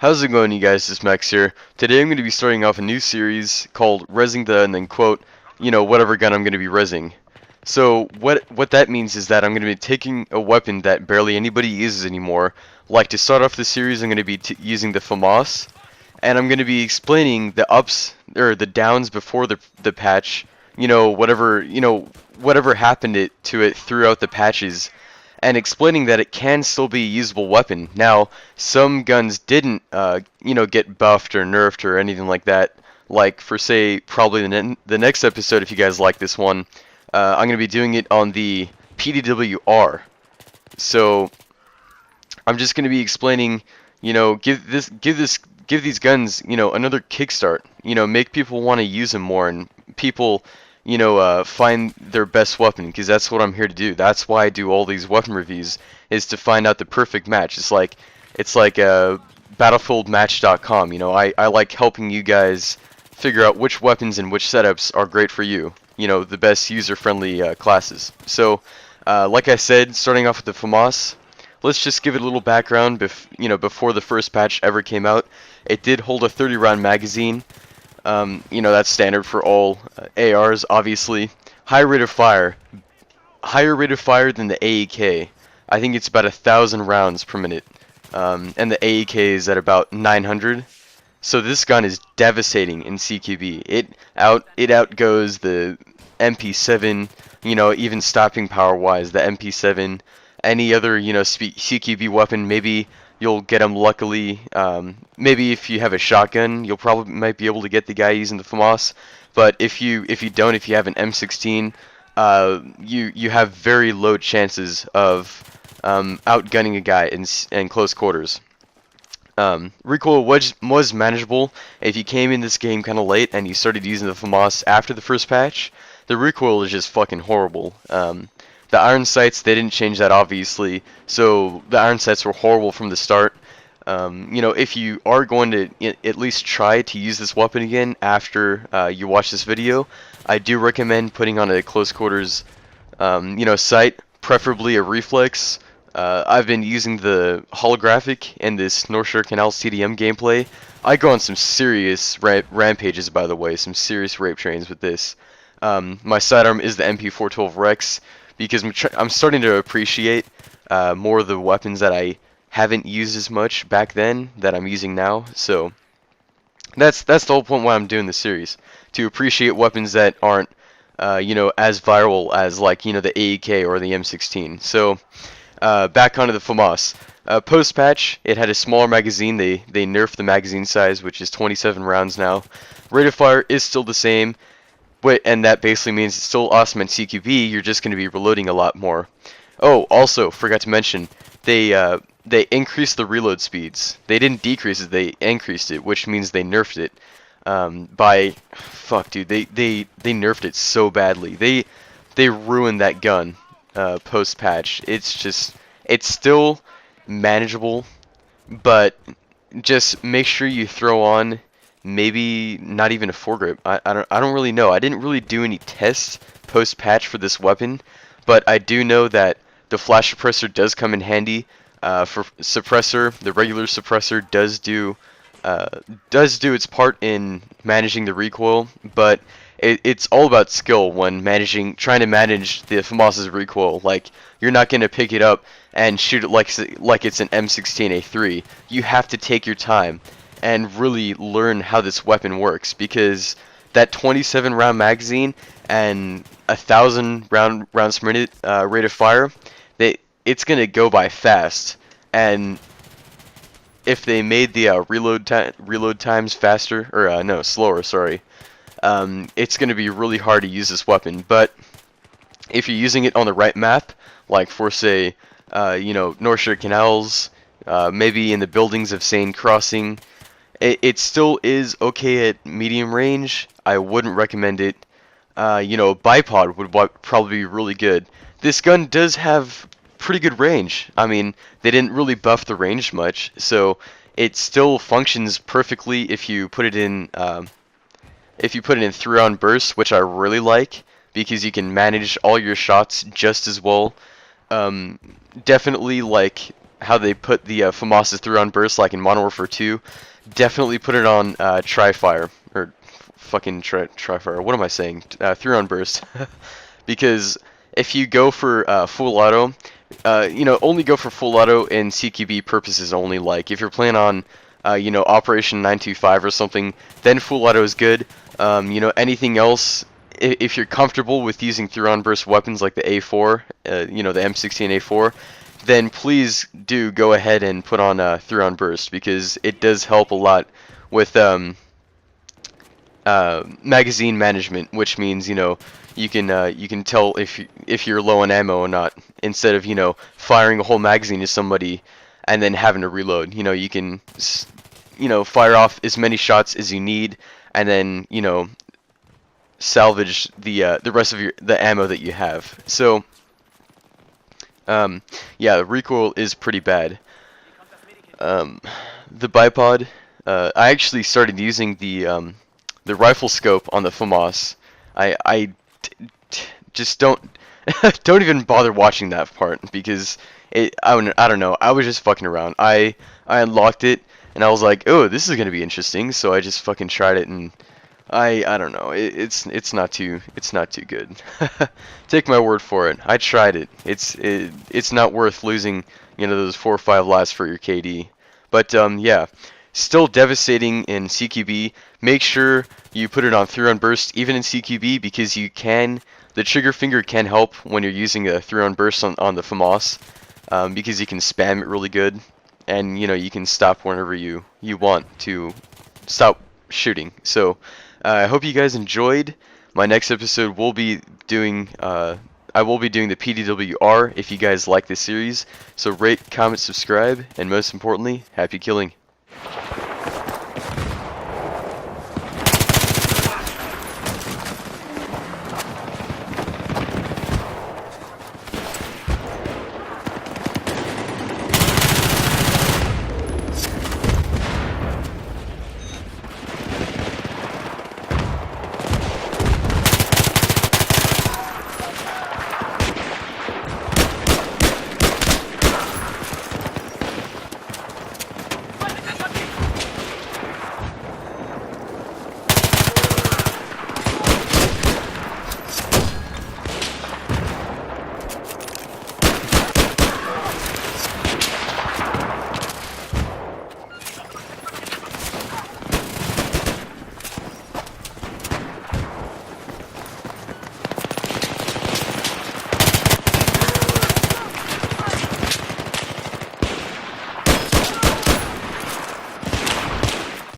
How's it going, you guys? It's Max here. Today I'm going to be starting off a new series called Rezzing and then quote, whatever gun I'm going to be rezzing. So what that means is that I'm going to be taking a weapon that barely anybody uses anymore. Like to start off the series, I'm going to be using the Famas, and I'm going to be explaining the ups or the downs before the patch. Whatever happened to it throughout the patches, and explaining that it can still be a usable weapon. Now, some guns didn't, get buffed or nerfed or anything like that. Like for say, probably the next episode, if you guys like this one, I'm gonna be doing it on the PDWR. So I'm just gonna be explaining, give these guns, another kickstart. Make people want to use them more, and people, find their best weapon, because that's what I'm here to do. That's why I do all these weapon reviews, is to find out the perfect match. It's like battlefieldmatch.com. I like helping you guys figure out which weapons and which setups are great for you. The best user-friendly classes. So, like I said, starting off with the FAMAS. Let's just give it a little background. Before the first patch ever came out, it did hold a 30-round magazine. That's standard for all ARs, obviously. Higher rate of fire than the AEK. I think it's about 1,000 rounds per minute, and the AEK is at about 900. So this gun is devastating in CQB. It outgoes the MP7. Even stopping power wise, the MP7. Any other CQB weapon, maybe you'll get them luckily. Maybe if you have a shotgun, you'll probably might be able to get the guy using the FAMAS. But if you don't, if you have an M16, you have very low chances of outgunning a guy in close quarters. Recoil was manageable. If you came in this game kind of late and you started using the FAMAS after the first patch, the recoil is just fucking horrible. The iron sights, they didn't change that, obviously, so the iron sights were horrible from the start. If you are going to at least try to use this weapon again after you watch this video, I do recommend putting on a close quarters, sight, preferably a reflex. I've been using the holographic in this North Shore Canal CDM gameplay. I go on some serious rampages, by the way, some serious rape trains with this. My sidearm is the MP412 Rex, because I'm starting to appreciate more of the weapons that I haven't used as much back then that I'm using now. So that's the whole point why I'm doing this series, to appreciate weapons that aren't as viral as the AEK or the M16. So back onto the FAMAS. Post patch, it had a smaller magazine. They nerfed the magazine size, which is 27 rounds now. Rate of fire is still the same. And that basically means it's still awesome in CQB, you're just going to be reloading a lot more. Oh, also, forgot to mention, they increased the reload speeds. They didn't decrease it, they increased it, which means they nerfed it. Fuck, dude, they nerfed it so badly. They ruined that gun, post-patch. It's still manageable, but just make sure you throw on maybe not even a foregrip. I don't really know. I didn't really do any tests post patch for this weapon, but I do know that the flash suppressor does come in handy. For suppressor, the regular suppressor does do its part in managing the recoil, but it's all about skill when trying to manage the FAMAS's recoil. Like, you're not gonna pick it up and shoot it like it's an M16A3. You have to take your time and really learn how this weapon works, because that 27 round magazine and 1,000 rounds per minute rate of fire, it's gonna go by fast. And if they made the reload times faster, or no, slower, sorry, it's gonna be really hard to use this weapon. But if you're using it on the right map, like for say, North Shore Canals, maybe in the buildings of Seine Crossing, it still is okay at medium range. I wouldn't recommend it. Bipod would probably be really good. This gun does have pretty good range. I mean, they didn't really buff the range much, so it still functions perfectly if you put it in 3-round bursts, which I really like, because you can manage all your shots just as well. Definitely, like, how they put the Famas through on burst, like in Modern Warfare 2, definitely put it on Tri-Fire, or fucking Tri-Fire, what am I saying? Through on burst. Because if you go for full auto, only go for full auto in CQB purposes only. Like if you're playing on, Operation 925 or something, then full auto is good. Anything else, if you're comfortable with using through-on burst weapons like the A4, the M16A4, then please do go ahead and put on through-on burst, because it does help a lot with magazine management, which means you can tell if you're low on ammo or not, instead of firing a whole magazine to somebody and then having to reload. You can fire off as many shots as you need, and then salvage the rest of the ammo that you have. So yeah, the recoil is pretty bad. The bipod, I actually started using the rifle scope on the Famas. I just don't don't even bother watching that part, because I don't know, I was just fucking around. I unlocked it and I was like, oh, this is gonna be interesting, so I just fucking tried it, and I don't know, it's not too good. Take my word for it. I tried it. It's not worth losing those 4 or 5 lives for your KD. But yeah, still devastating in CQB. Make sure you put it on through on burst even in CQB, because the trigger finger can help when you're using a through on burst on the Famas, because you can spam it really good, and you can stop whenever you want to stop shooting. So I hope you guys enjoyed. My next episode will be doing I will be doing the PDWR if you guys like this series. So rate, comment, subscribe, and most importantly, happy killing.